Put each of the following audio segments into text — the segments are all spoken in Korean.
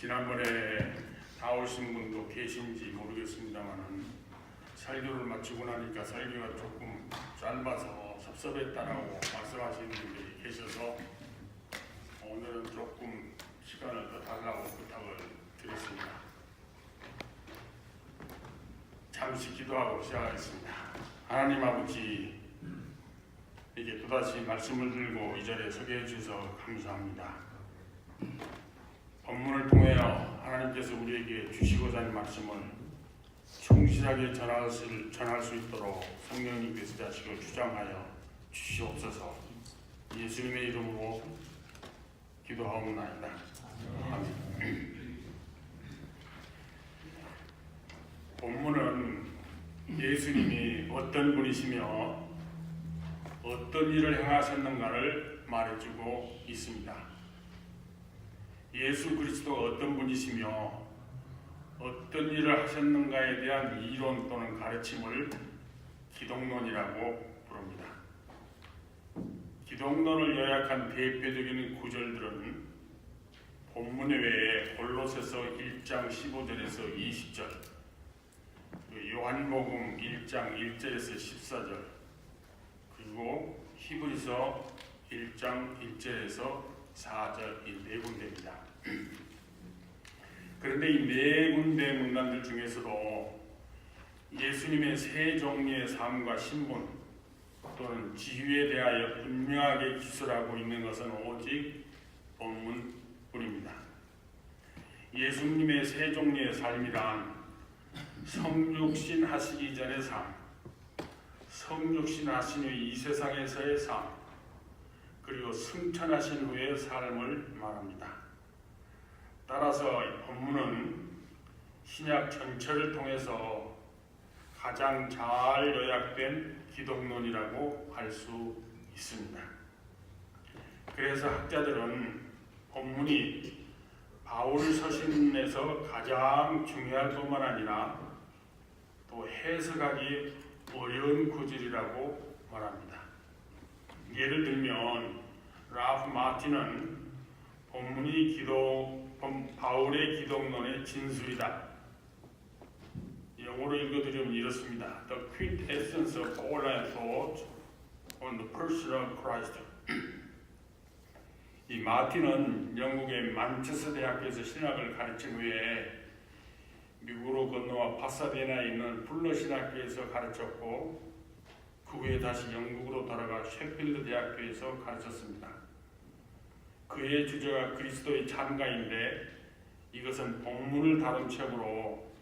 지난번에 다 오신 분도 계신지 모르겠습니다만 설교를 마치고 나니까 설교가 조금 짧아서 섭섭했다라고 말씀하시는 분들이 계셔서 오늘은 조금 시간을 더 달라고 부탁을 드렸습니다. 잠시 기도하고 시작하겠습니다. 하나님 아버지, 이제 또다시 말씀을 들고 이 자리에 서게 해주셔서 감사합니다. 본문을 통하여 하나님께서 우리에게 주시고자 하는 말씀을 충실하게 전할 수 있도록 성령님께서 자식을 주장하여 주시옵소서. 예수님의 이름으로 기도하옵나이다. 아멘. 본문은 예수님이 어떤 분이시며 어떤 일을 행하셨는가를 말해주고 있습니다. 예수 그리스도가 어떤 분이시며 어떤 일을 하셨는가에 대한 이론 또는 가르침을 기독론이라고 부릅니다. 기독론을 요약한 대표적인 구절들은 본문 외에 골로새서 1장 15절에서 20절, 요한복음 1장 1절에서 14절, 그리고 히브리서 1장 1절에서 4절, 이 네 군데입니다. 그런데 이 네 군데 문단들 중에서도 예수님의 세 종류의 삶과 신분 또는 지위에 대하여 분명하게 기술하고 있는 것은 오직 본문뿐입니다. 예수님의 세 종류의 삶이란 성육신 하시기 전의 삶, 성육신 하신 후 이 세상에서의 삶, 그리고 승천하신 후의 삶을 말합니다. 따라서 본문은 신약 전체를 통해서 가장 잘 요약된 기독론이라고 할 수 있습니다. 그래서 학자들은 본문이 바울 서신에서 가장 중요할 뿐만 아니라 또 해석하기 어려운 구절이라고 말합니다. 예를 들면 라프 마틴은 본문이 바울의 기독론의 진수이다. 영어로 읽어드리면 이렇습니다. The quintessence of Pauline thought on the person of Christ. 이 마틴은 영국의 만체스터 대학교에서 신학을 가르친 후에 미국으로 건너와 파사데나에 있는 풀러 신학교에서 가르쳤고 그 후에 다시 영국으로 돌아가 셰필드 대학교에서 가르쳤습니다. 그의 주제가 그리스도의 찬가인데 이것은 본문을 다룬 책으로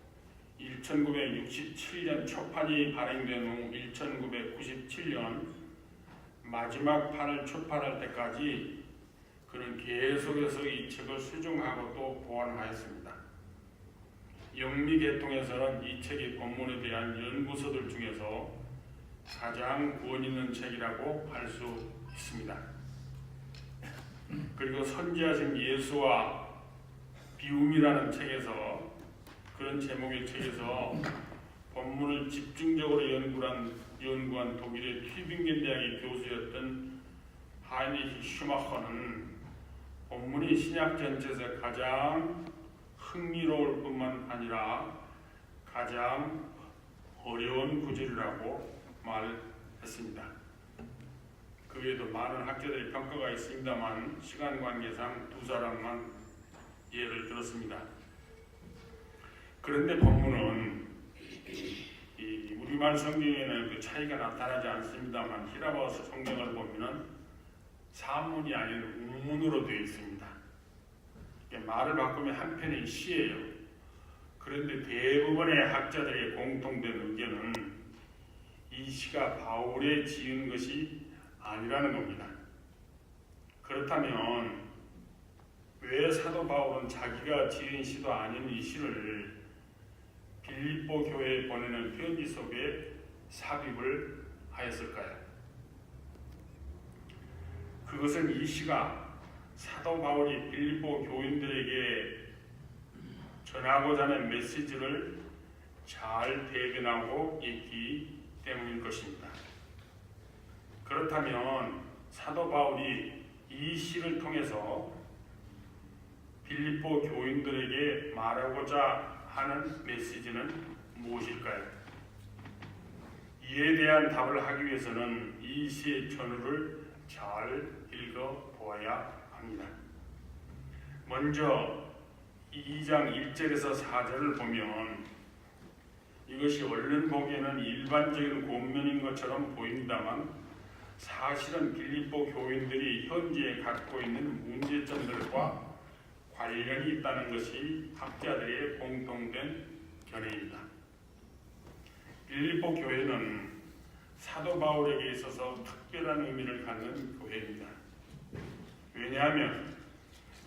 1967년 초판이 발행된 후 1997년 마지막 판을 출판할 때까지 그는 계속해서 이 책을 수정하고 또 보완하였습니다. 영미계통에서는 이 책이 본문에 대한 연구서들 중에서 가장 구원 있는 책이라고 할 수 있습니다. 그리고 선지하신 예수와 비움이라는 책에서 그런 제목의 책에서 본문을 집중적으로 연구한 독일의 튜빙겐 대학의 교수였던 하이니히 슈마커는 본문이 신약 전체에서 가장 흥미로울 뿐만 아니라 가장 어려운 구절이라고 말했습니다. 그 외에도 많은 학자들의 평가가 있습니다만 시간 관계상 두 사람만 예를 들었습니다. 그런데 본문은 이 우리말 성경에는 그 차이가 나타나지 않습니다만 히라바어 성경을 보면은 사문이 아닌 우문으로 되어 있습니다. 말을 바꾸면 한편의 시예요. 그런데 대부분의 학자들의 공통된 의견은 이 시가 바울의 지은 것이 아니라는 겁니다. 그렇다면 왜 사도 바울은 자기가 지은 시도 아닌 이 시를 빌립보 교회에 보내는 편지 속에 삽입을 하였을까요? 그것은 이 시가 사도 바울이 빌립보 교인들에게 전하고자 하는 메시지를 잘 대변하고 있기 때문일 것입니다. 그렇다면 사도 바울이 이 시를 통해서 빌립보 교인들에게 말하고자 하는 메시지는 무엇일까요? 이에 대한 답을 하기 위해서는 이 시의 전후를 잘 읽어보아야 합니다. 먼저 2장 1절에서 4절을 보면 이것이 얼른 보기에는 일반적인 권면인 것처럼 보입니다만 사실은 빌립보 교인들이 현재 갖고 있는 문제점들과 관련이 있다는 것이 학자들의 공통된 견해입니다. 빌립보 교회는 사도 바울에게 있어서 특별한 의미를 갖는 교회입니다. 왜냐하면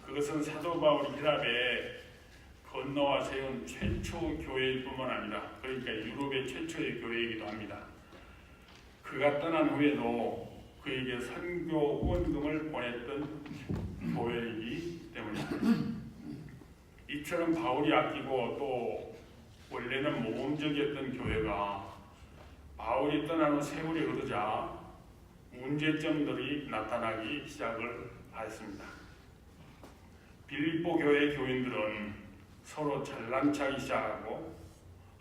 그것은 사도 바울이 히랍에 건너와 세운 최초 교회일 뿐만 아니라 그러니까 유럽의 최초의 교회이기도 합니다. 그가 떠난 후에도 그에게 선교 후원금을 보냈던 교회이기 때문입니다. 이처럼 바울이 아끼고 또 원래는 모범적이었던 교회가 바울이 떠난 후 세월이 흐르자 문제점들이 나타나기 시작을 하였습니다. 빌립보 교회 교인들은 서로 잘난 척하기 시작하고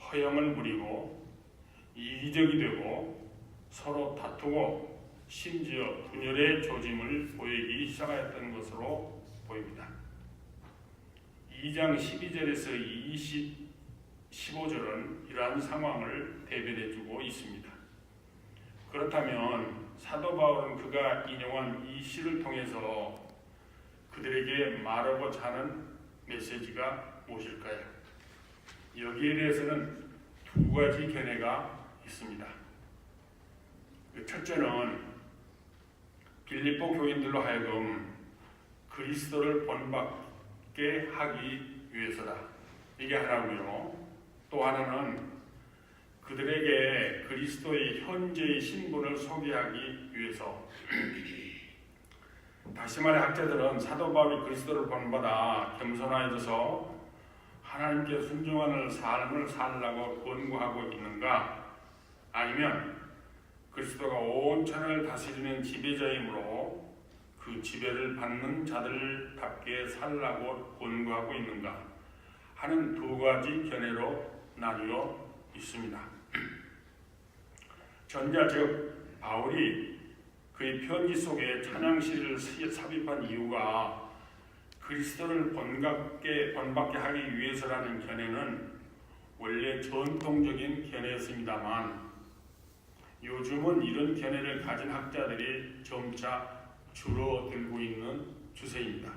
허영을 부리고 이기적이 되고 서로 다투고 심지어 분열의 조짐을 보이기 시작하였던 것으로 보입니다. 2장 12절에서 15절은 이러한 상황을 대변해주고 있습니다. 그렇다면 사도 바울은 그가 인용한 이 시를 통해서 그들에게 말하고자 하는 메시지가 무엇일까요? 여기에 대해서는 두 가지 견해가 있습니다. 첫째는 빌립보 교인들로 하여금 그리스도를 본받게 하기 위해서다. 이게 하나고요. 또 하나는 그들에게 그리스도의 현재의 신분을 소개하기 위해서. 다시 말해 학자들은 사도 바울이 그리스도를 본받아 겸손해져서 하나님께 순종하는 삶을 살라고 권고하고 있는가, 아니면 그리스도가 온 천하를 다스리는 지배자이므로 그 지배를 받는 자들답게 살라고 권고하고 있는가 하는 두 가지 견해로 나뉘어 있습니다. 전자 즉 바울이 그의 편지 속에 찬양시를 삽입한 이유가 그리스도를 본받게 하기 위해서라는 견해는 원래 전통적인 견해였습니다만 요즘은 이런 견해를 가진 학자들이 점차 줄어들고 있는 추세입니다.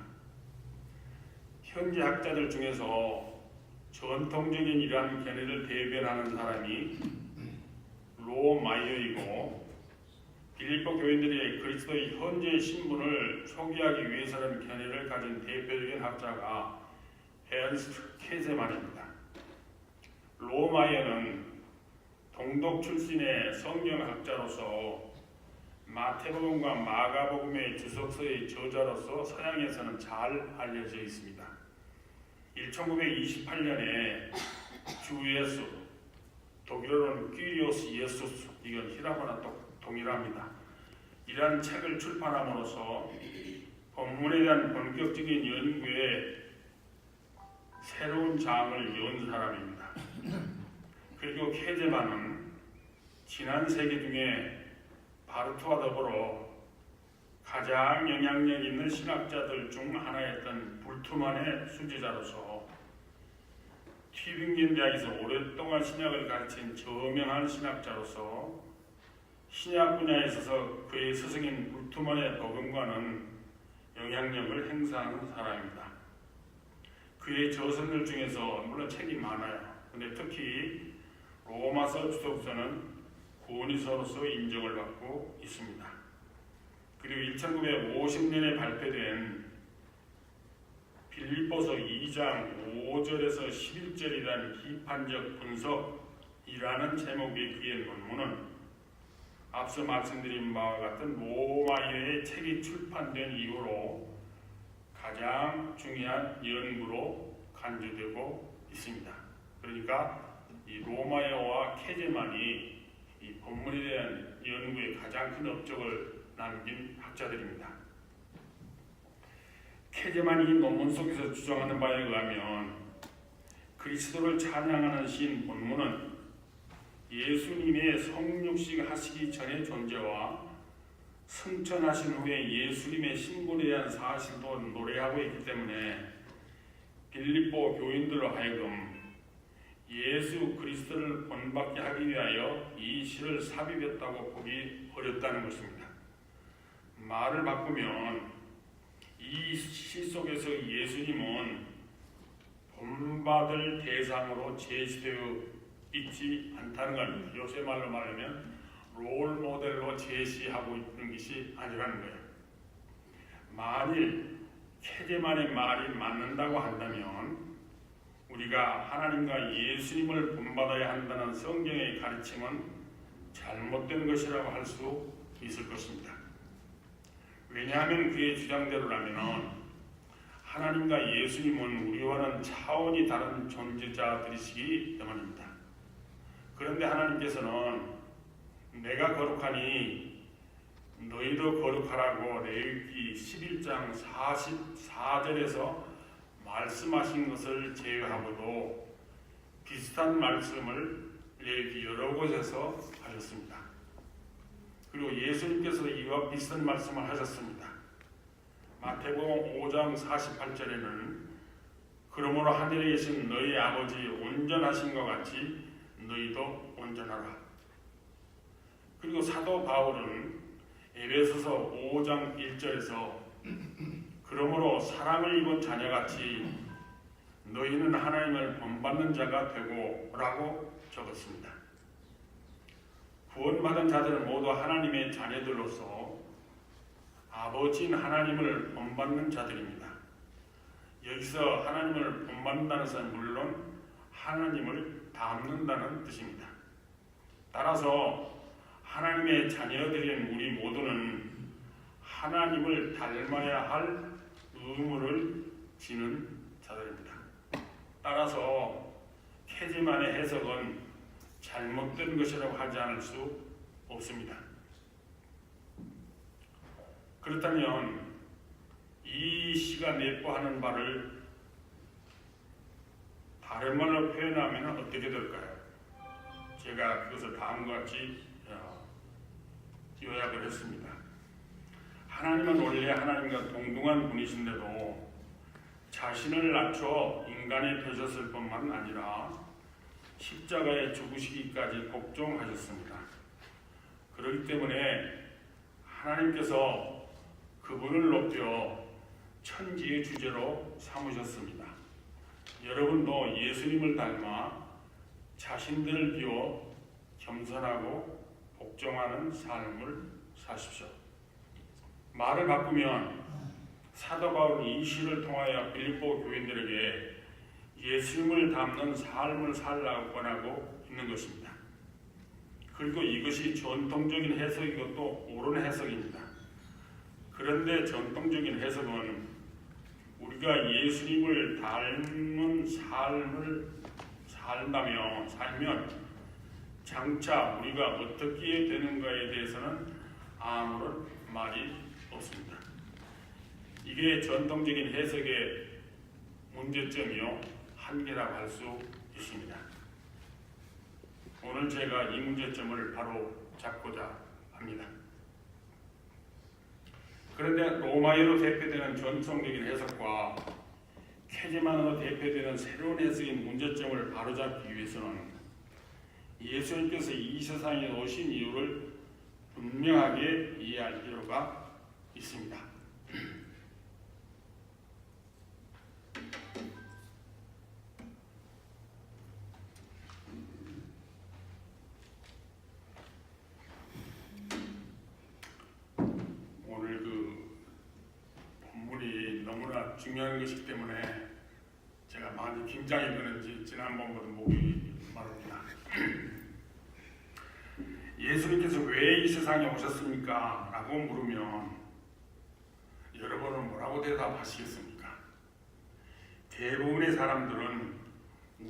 현재 학자들 중에서 전통적인 이러한 견해를 대변하는 사람이 로마이어이고 빌립보 교인들이 그리스도의 현재의 신분을 소개하기 위해서라는 견해를 가진 대표적인 학자가 에르스트 케제만입니다. 로마이어는 동독 출신의 성경학자로서 마태복음과 마가복음의 주석서의 저자로서 서양에서는 잘 알려져 있습니다. 1928년에 주 예수, 독일어로는 퀴리오스 예수스, 이건 히라가나 동일합니다. 이러한 책을 출판함으로써 본문에 대한 본격적인 연구에 새로운 장을 연 사람입니다. 그리고 케제만은 지난 세기 중에 바르트와 더불어 가장 영향력 있는 신학자들 중 하나였던 불트만의 수제자로서 튜빙겐 대학에서 오랫동안 신약을 가르친 저명한 신학자로서 신약 분야에 있어서 그의 스승인 불트만의 복음과는 영향력을 행사하는 사람입니다. 그의 저서들 중에서 물론 책이 많아요. 근데 특히 로마서 주석서는 구원의서로서 인정을 받고 있습니다. 그리고 1950년에 발표된 빌립보서 2장 5절에서 11절이라는 비판적 분석이라는 제목의 그의 논문은 앞서 말씀드린 바와 같은 로마이어의 책이 출판된 이후로 가장 중요한 연구로 간주되고 있습니다. 그러니까 이 로마이어와 케제만이 이 본문에 대한 연구에 가장 큰 업적을 남긴 학자들입니다. 케제만이 논문 속에서 주장하는 바에 의하면 그리스도를 찬양하는 신 본문은 예수님의 성육식 하시기 전의 존재와 승천하신 후에 예수님의 신분에 대한 사실도 노래하고 있기 때문에 빌립보 교인들로 하여금 예수 그리스도를 본받게 하기 위하여 이 시를 삽입했다고 보기 어렵다는 것입니다. 말을 바꾸면 이 시 속에서 예수님은 본받을 대상으로 제시되어 있지 않다는 겁니다. 요새 말로 말하면 롤 모델로 제시하고 있는 것이 아니라는 거예요. 만일 케제만의 말이 맞는다고 한다면 우리가 하나님과 예수님을 본받아야 한다는 성경의 가르침은 잘못된 것이라고 할 수 있을 것입니다. 왜냐하면 그의 주장대로라면 하나님과 예수님은 우리와는 차원이 다른 존재자들이시기 때문입니다. 그런데 하나님께서는 내가 거룩하니 너희도 거룩하라고 레위기 11장 44절에서 말씀하신 것을 제외하고도 비슷한 말씀을 레위기 여러 곳에서 하셨습니다. 그리고 예수님께서 이와 비슷한 말씀을 하셨습니다. 마태복음 5장 48절에는 그러므로 하늘에 계신 너희 아버지 온전하신 것 같이 너희도 온전하라. 그리고 사도 바울은 에베소서 5장 1절에서 그러므로 사랑을 입은 자녀같이 너희는 하나님을 본받는 자가 되고 라고 적었습니다. 구원받은 자들은 모두 하나님의 자녀들로서 아버지인 하나님을 본받는 자들입니다. 여기서 하나님을 본받는다는 것은 물론 하나님을 닮는다는 뜻입니다. 따라서 하나님의 자녀들인 우리 모두는 하나님을 닮아야 할 의무를 지는 자들입니다. 따라서 케제만의 해석은 잘못된 것이라고 하지 않을 수 없습니다. 그렇다면 이 시가 내포하는 바를 다른 말로 표현하면 어떻게 될까요? 제가 그것을 다음과 같이 요약을 했습니다. 하나님은 원래 하나님과 동등한 분이신데도 자신을 낮춰 인간이 되셨을 뿐만 아니라 십자가에 죽으시기까지 복종하셨습니다. 그렇기 때문에 하나님께서 그분을 높여 천지의 주제로 삼으셨습니다. 여러분도 예수님을 닮아 자신들을 비워 겸손하고 복종하는 삶을 사십시오. 말을 바꾸면 사도 바울이 이 시를 통하여 빌립보 교인들에게 예수님을 닮는 삶을 살라고 권하고 있는 것입니다. 그리고 이것이 전통적인 해석이고 또 옳은 해석입니다. 그런데 전통적인 해석은 우리가 예수님을 닮은 삶을 살면 장차 우리가 어떻게 되는가에 대해서는 아무런 말이 없습니다. 이게 전통적인 해석의 문제점이요 한계라고 할 수 있습니다. 오늘 제가 이 문제점을 바로 잡고자 합니다. 그런데 로마어로 대표되는 전통적인 해석과 케제만으로 대표되는 새로운 해석의 문제점을 바로잡기 위해서는 예수님께서 이 세상에 오신 이유를 분명하게 이해할 필요가 있습니다. 오늘 그 본문이 너무나 중요한 것이기 때문에 제가 많이 긴장이 되는지 지난번보다 목이 마릅니다. 예수님께서 왜 이 세상에 오셨습니까? 라고 물으면 여러분은 뭐라고 대답하시겠습니까? 대부분의 사람들은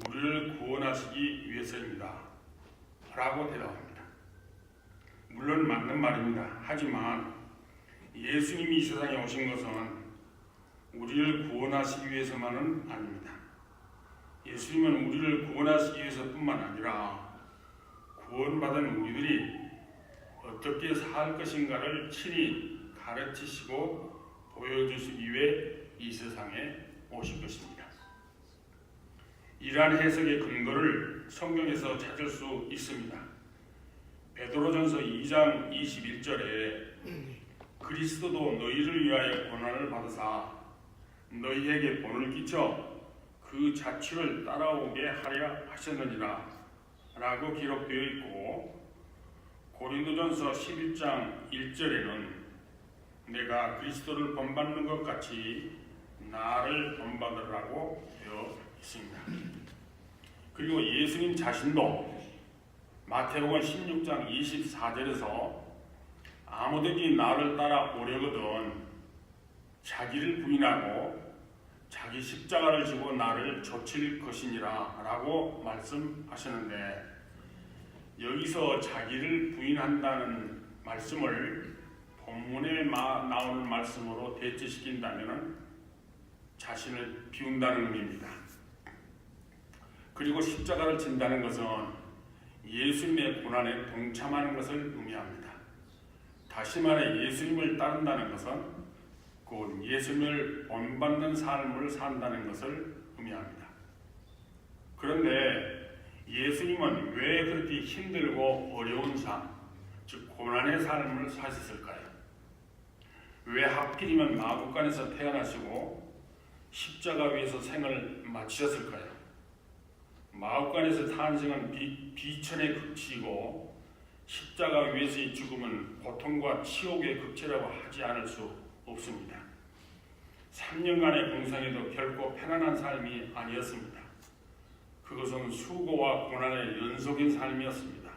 우리를 구원하시기 위해서입니다 라고 대답합니다. 물론 맞는 말입니다. 하지만 예수님이 이 세상에 오신 것은 우리를 구원하시기 위해서만은 아닙니다. 예수님은 우리를 구원하시기 위해서뿐만 아니라 구원받은 우리들이 어떻게 살 것인가를 친히 가르치시고 보여주시기 위해 이 세상에 오신 것입니다. 이러한 해석의 근거를 성경에서 찾을 수 있습니다. 베드로전서 2장 21절에 그리스도도 너희를 위하여 고난을 받으사 너희에게 본을 끼쳐 그 자취를 따라오게 하려 하셨느니라 라고 기록되어 있고, 고린도전서 11장 1절에는 내가 그리스도를 본받는 것 같이 나를 본받으라고 되어 있습니다. 그리고 예수님 자신도 마태복음 16장 24절에서 아무든지 나를 따라오려거든 자기를 부인하고 자기 십자가를 지고 나를 좇을 것이니라 라고 말씀하셨는데, 여기서 자기를 부인한다는 말씀을 본문에 나오는 말씀으로 대체시킨다면 자신을 비운다는 의미입니다. 그리고 십자가를 진다는 것은 예수님의 고난에 동참하는 것을 의미합니다. 다시 말해 예수님을 따른다는 것은 곧 예수님을 본받는 삶을 산다는 것을 의미합니다. 그런데 예수님은 왜 그렇게 힘들고 어려운 삶, 즉 고난의 삶을 사셨을까요? 왜 하필이면 마구간에서 태어나시고 십자가 위에서 생을 마치셨을까요? 마구간에서 탄생한 비천의 극치이고 십자가 위에서의 죽음은 고통과 치욕의 극치라고 하지 않을 수 없습니다. 3년간의 공생에도 결코 편안한 삶이 아니었습니다. 그것은 수고와 고난의 연속인 삶이었습니다.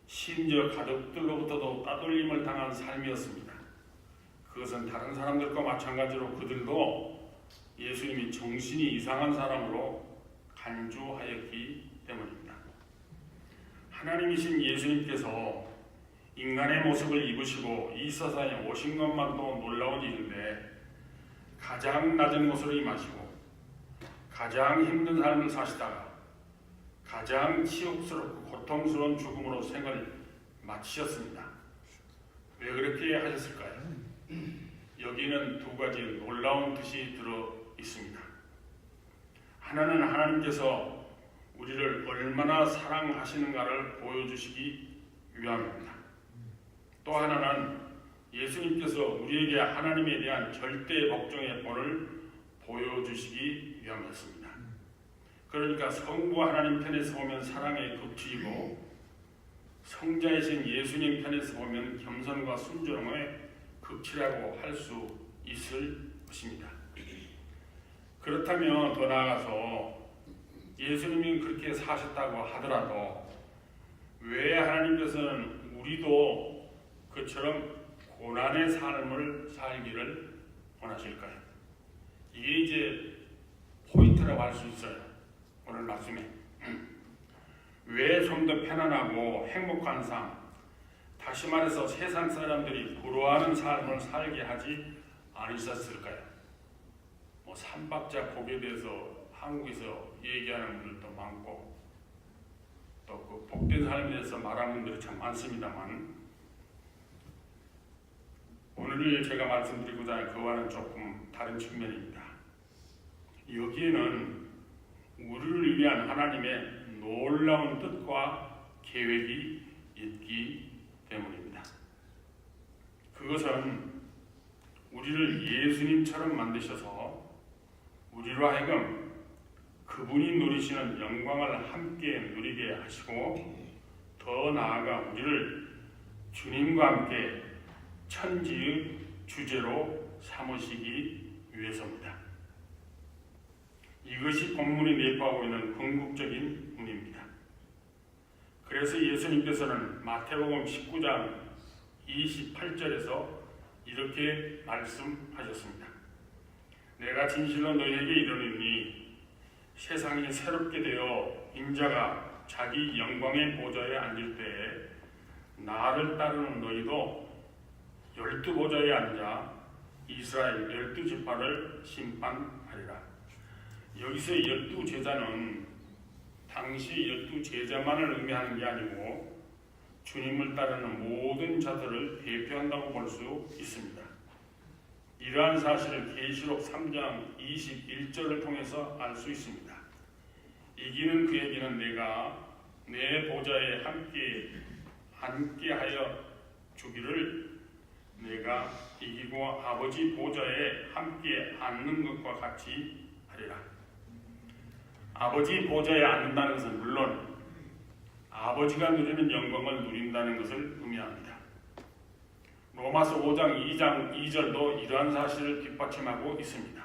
심지어 가족들로부터도 따돌림을 당한 삶이었습니다. 그것은 다른 사람들과 마찬가지로 그들도 예수님이 정신이 이상한 사람으로 간주하였기 때문입니다. 하나님이신 예수님께서 인간의 모습을 입으시고 이 세상에 오신 것만도 놀라운 일인데, 가장 낮은 곳으로 임하시고 가장 힘든 삶을 사시다가 가장 치욕스럽고 고통스러운 죽음으로 생을 마치셨습니다. 왜 그렇게 하셨을까요? 여기는 두 가지 놀라운 뜻이 들어 있습니다. 하나는 하나님께서 우리를 얼마나 사랑하시는가를 보여주시기 위함입니다. 또 하나는 예수님께서 우리에게 하나님에 대한 절대 복종의 본을 보여주시기 위함이었습니다. 그러니까 성부 하나님 편에서 보면 사랑의 극치이고 성자이신 예수님 편에서 보면 겸손과 순종의 극치라고 할 수 있을 것입니다. 그렇다면 더 나아가서 예수님이 그렇게 사셨다고 하더라도 왜 하나님께서는 우리도 그처럼 고난의 삶을 살기를 원하실까요? 이게 이제 포인트라고 할 수 있어요. 오늘 말씀에 왜 좀 더 편안하고 행복한 삶, 다시 말해서 세상 사람들이 부러워하는 삶을 살게 하지 않으셨을까요? 뭐 삼박자 복에 대해서 한국에서 얘기하는 분들도 많고 또 그 복된 삶에 대해서 말하는 분들이 참 많습니다만, 오늘 제가 말씀드리고자 하는 그와는 조금 다른 측면입니다. 여기에는 우리를 위한 하나님의 놀라운 뜻과 계획이 있기 때문입니다. 그것은 우리를 예수님처럼 만드셔서 우리로 하여금 그분이 누리시는 영광을 함께 누리게 하시고, 더 나아가 우리를 주님과 함께 천지의 주제로 삼으시기 위해서입니다. 이것이 본문이 내포하고 있는 궁극적인 의미입니다. 그래서 예수님께서는 마태복음 19장 28절에서 이렇게 말씀하셨습니다. 내가 진실로 너희에게 이르노니 세상이 새롭게 되어 인자가 자기 영광의 보좌에 앉을 때에 나를 따르는 너희도 12 보좌에 앉아 이스라엘 12지파를 심판하리라. 여기서 12제자는 당시 12제자만을 의미하는 게 아니고 주님을 따르는 모든 자들을 대표한다고 볼 수 있습니다. 이러한 사실을 계시록 3장 21절을 통해서 알 수 있습니다. 이기는 그에게는 내가 내 보좌에 함께하여 주기를 내가 이기고 아버지 보좌에 함께 앉는 것과 같이 하리라. 아버지 보좌에 앉는다는 것은 물론 아버지가 누리는 영광을 누린다는 것을 의미합니다. 로마서 5장 2장 2절도 이러한 사실을 뒷받침하고 있습니다.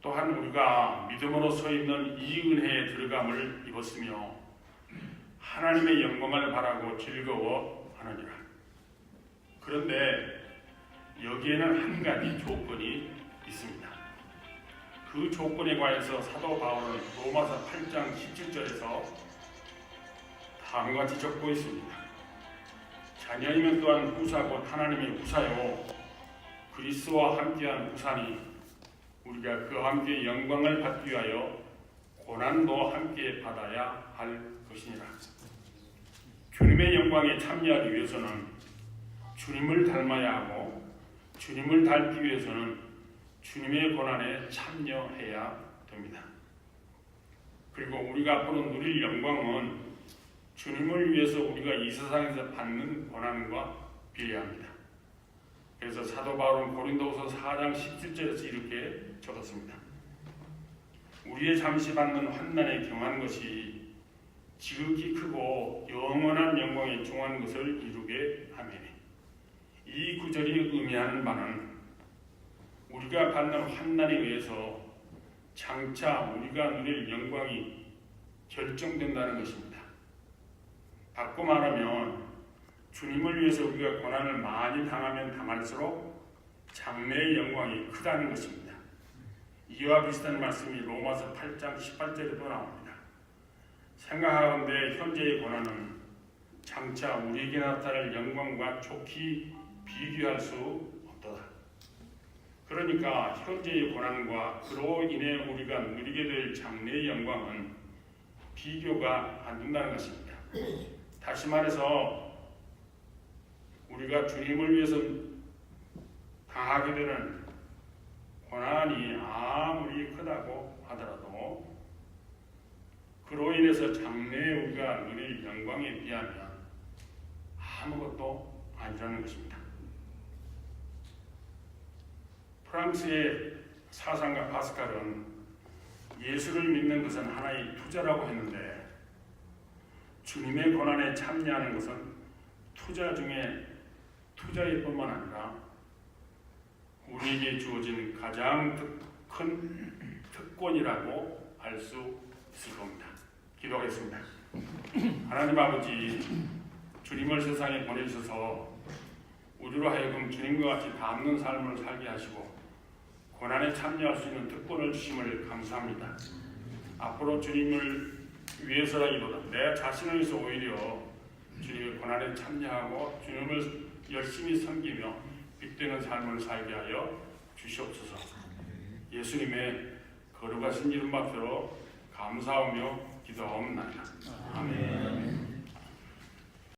또한 우리가 믿음으로 서 있는 이 은혜에 들어감을 입었으며 하나님의 영광을 바라고 즐거워하느니라. 그런데 여기에는 한 가지 조건이 있습니다. 그 조건에 관해서 사도 바울은 로마서 8장 17절에서 다음과 같이 적고 있습니다. 자녀이면 또한 후사 곧 하나님의 후사요 그리스도와 함께한 후사니 우리가 그와 함께 영광을 받기 위하여 고난도 함께 받아야 할 것이니라. 주님의 영광에 참여하기 위해서는 주님을 닮아야 하고 주님을 닮기 위해서는 주님의 고난에 참여해야 됩니다. 그리고 우리가 앞으로 누릴 영광은 주님을 위해서 우리가 이 세상에서 받는 고난과 비례합니다. 그래서 사도 바울은 고린도후서 4장 17절에서 이렇게 적었습니다. 우리의 잠시 받는 환난에 경한 것이 지극히 크고 영원한 영광에 중한 것을 이루게 하매니 이 구절이 의미하는 바는 우리가 받는 환난에 의해서 장차 우리가 누릴 영광이 결정된다는 것입니다. 바꿔 말하면 주님을 위해서 우리가 고난을 많이 당하면 당할수록 장래의 영광이 크다는 것입니다. 이와 비슷한 말씀이 로마서 8장 18절에도 나옵니다. 생각하건대 현재의 고난은 장차 우리에게 나타날 영광과 좋게 비교할 수 없도다. 그러니까 현재의 고난과 그로 인해 우리가 누리게 될 장래의 영광은 비교가 안 된다는 것입니다. 다시 말해서 우리가 주님을 위해서 당하게 되는 고난이 아무리 크다고 하더라도 그로 인해서 장래에 우리가 누릴 영광에 비하면 아무것도 아니라는 것입니다. 프랑스의 사상가 파스칼은 예수를 믿는 것은 하나의 투자라고 했는데 주님의 고난에 참여하는 것은 투자 중에 투자일 뿐만 아니라 우리에게 주어진 가장 큰 특권이라고 할 수 있을 겁니다. 기도하겠습니다. 하나님 아버지, 주님을 세상에 보내주셔서 우리로 하여금 주님과 같이 닮는 삶을 살게 하시고 고난에 참여할 수 있는 특권을 주심을 감사합니다. 앞으로 주님을 위해서라기보다 내 자신을 위해서 오히려 주님의 고난에 참여하고 주님을 열심히 섬기며 빛되는 삶을 살게 하여 주시옵소서. 예수님의 거룩하신 이름 앞으로 감사하며 기도하옵나이다. 아멘.